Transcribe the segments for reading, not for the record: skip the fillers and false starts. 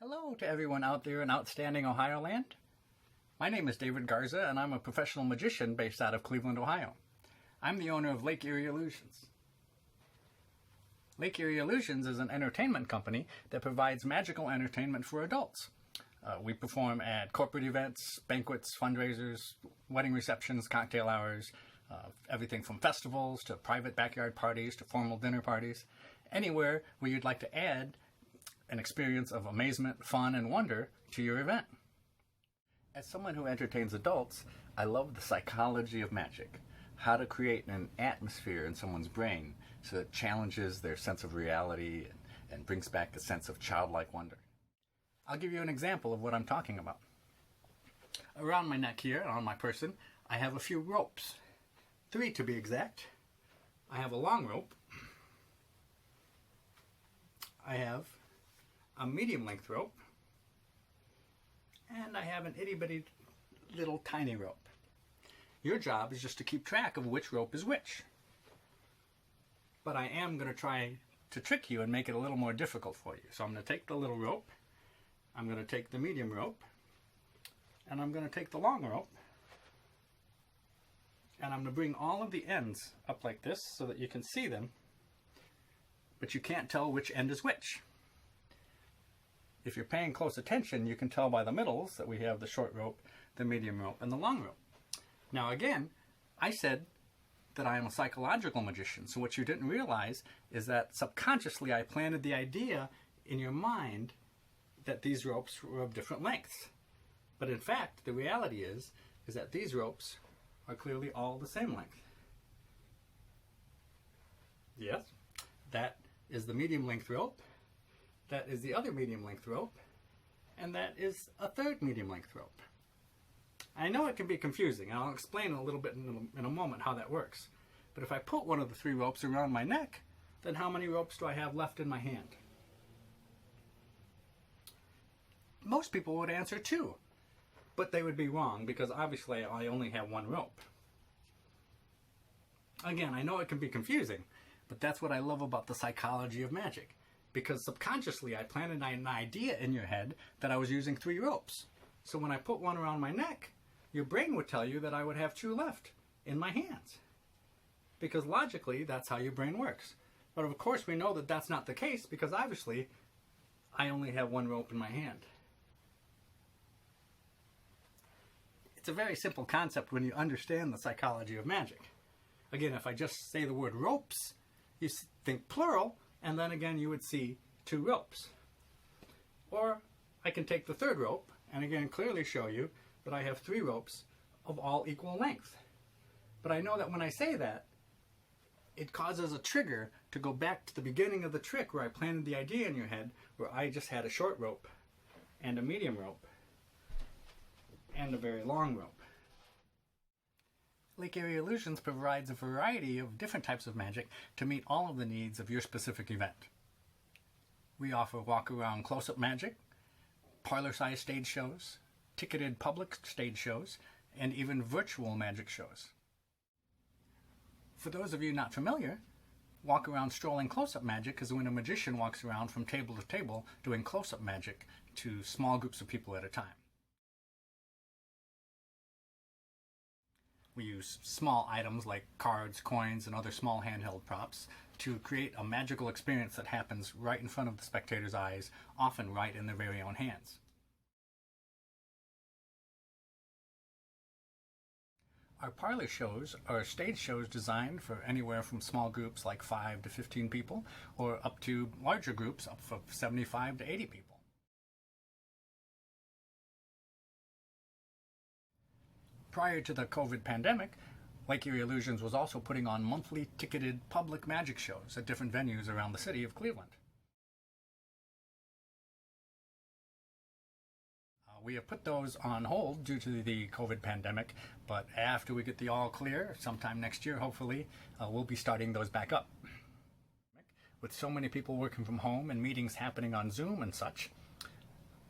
Hello to everyone out there in Outstanding Ohio land. My name is David Garza and I'm a professional magician based out of Cleveland, Ohio. I'm the owner of Lake Erie Illusions. Lake Erie Illusions is an entertainment company that provides magical entertainment for adults. We perform at corporate events, banquets, fundraisers, wedding receptions, cocktail hours, everything from festivals to private backyard parties to formal dinner parties. Anywhere where you'd like to add an experience of amazement, fun, and wonder to your event. As someone who entertains adults, I love the psychology of magic. How to create an atmosphere in someone's brain so that it challenges their sense of reality and brings back a sense of childlike wonder. I'll give you an example of what I'm talking about. Around my neck here, on my person, I have a few ropes. 3 to be exact. I have a long rope. I have a medium length rope, and I have an itty bitty little tiny rope. Your job is just to keep track of which rope is which. But I am going to try to trick you and make it a little more difficult for you. So I'm going to take the little rope, I'm going to take the medium rope, and I'm going to take the long rope, and I'm going to bring all of the ends up like this so that you can see them, but you can't tell which end is which. If you're paying close attention, you can tell by the middles that we have the short rope, the medium rope, and the long rope. Now again, I said that I am a psychological magician, so what you didn't realize is that subconsciously I planted the idea in your mind that these ropes were of different lengths. But in fact, the reality is that these ropes are clearly all the same length. Yes, that is the medium length rope. That is the other medium length rope, and that is a third medium length rope. I know it can be confusing, and I'll explain a little bit in a moment how that works. But if I put one of the 3 ropes around my neck, then how many ropes do I have left in my hand? Most people would answer 2, but they would be wrong because obviously I only have 1 rope. Again, I know it can be confusing, but that's what I love about the psychology of magic. Because subconsciously I planted an idea in your head that I was using 3 ropes. So when I put one around my neck, your brain would tell you that I would have 2 left in my hands. Because logically, that's how your brain works. But of course we know that that's not the case because obviously I only have 1 rope in my hand. It's a very simple concept when you understand the psychology of magic. Again, if I just say the word ropes, you think plural, and then again you would see 2 ropes. Or I can take the 3rd rope and again clearly show you that I have 3 ropes of all equal length. But I know that when I say that, it causes a trigger to go back to the beginning of the trick where I planted the idea in your head, where I just had a short rope and a medium rope and a very long rope. Lake Erie Illusions provides a variety of different types of magic to meet all of the needs of your specific event. We offer walk-around close-up magic, parlor-sized stage shows, ticketed public stage shows, and even virtual magic shows. For those of you not familiar, walk-around strolling close-up magic is when a magician walks around from table to table doing close-up magic to small groups of people at a time. We use small items like cards, coins, and other small handheld props to create a magical experience that happens right in front of the spectator's eyes, often right in their very own hands. Our parlor shows are stage shows designed for anywhere from small groups like 5 to 15 people, or up to larger groups up from 75 to 80 people. Prior to the COVID pandemic, Lake Erie Illusions was also putting on monthly ticketed public magic shows at different venues around the city of Cleveland. We have put those on hold due to the COVID pandemic, but after we get the all clear, sometime next year hopefully, we'll be starting those back up. With so many people working from home and meetings happening on Zoom and such,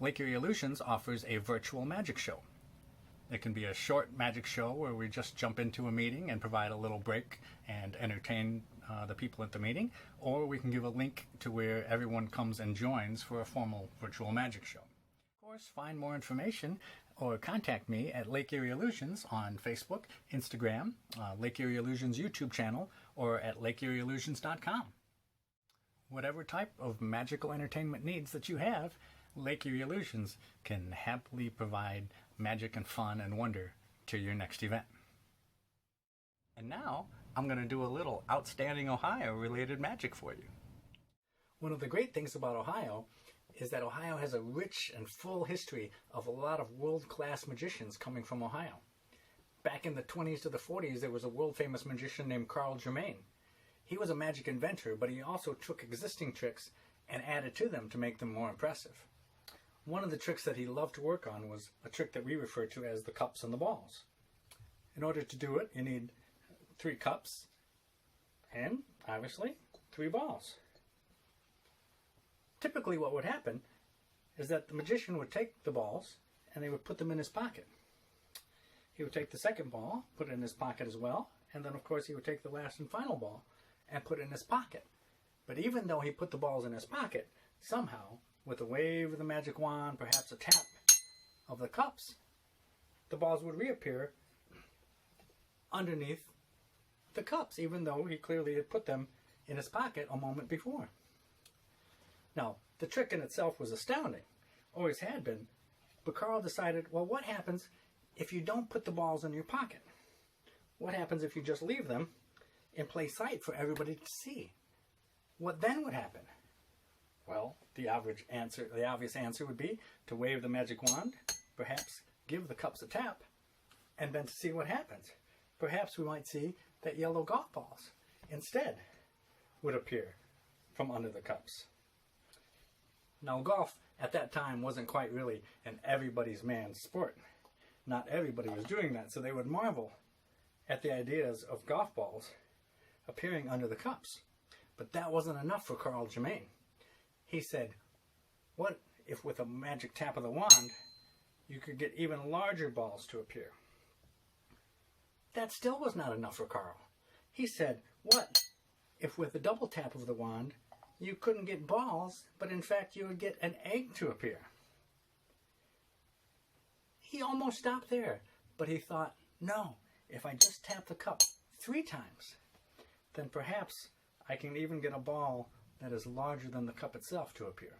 Lake Erie Illusions offers a virtual magic show. It can be a short magic show where we just jump into a meeting and provide a little break and entertain the people at the meeting, or we can give a link to where everyone comes and joins for a formal virtual magic show. Of course, find more information or contact me at Lake Erie Illusions on Facebook, Instagram, Lake Erie Illusions YouTube channel, or at lakeerieillusions.com. Whatever type of magical entertainment needs that you have, Lake Erie Illusions can happily provide magic and fun and wonder to your next event. And now, I'm going to do a little Outstanding Ohio related magic for you. One of the great things about Ohio is that Ohio has a rich and full history of a lot of world-class magicians coming from Ohio. Back in the 20s to the 40s, there was a world-famous magician named Carl Germain. He was a magic inventor, but he also took existing tricks and added to them to make them more impressive. One of the tricks that he loved to work on was a trick that we refer to as the cups and the balls. In order to do it, you need 3 cups and, obviously, 3 balls. Typically what would happen is that the magician would take the balls and they would put them in his pocket. He would take the second ball, put it in his pocket as well, and then of course he would take the last and final ball and put it in his pocket. But even though he put the balls in his pocket, somehow, with a wave of the magic wand, perhaps a tap of the cups, the balls would reappear underneath the cups, even though he clearly had put them in his pocket a moment before. Now, the trick in itself was astounding, always had been, but Carl decided, well, what happens if you don't put the balls in your pocket? What happens if you just leave them in plain sight for everybody to see? What then would happen? Well, the obvious answer would be to wave the magic wand, perhaps give the cups a tap, and then to see what happens. Perhaps we might see that yellow golf balls instead would appear from under the cups. Now, golf at that time wasn't quite really an everybody's man sport. Not everybody was doing that, so they would marvel at the ideas of golf balls appearing under the cups. But that wasn't enough for Carl Germain. He said, what if with a magic tap of the wand, you could get even larger balls to appear? That still was not enough for Carl. He said, what if with a double tap of the wand, you couldn't get balls, but in fact you would get an egg to appear? He almost stopped there, but he thought, no, if I just tap the cup 3 times, then perhaps I can even get a ball that is larger than the cup itself to appear.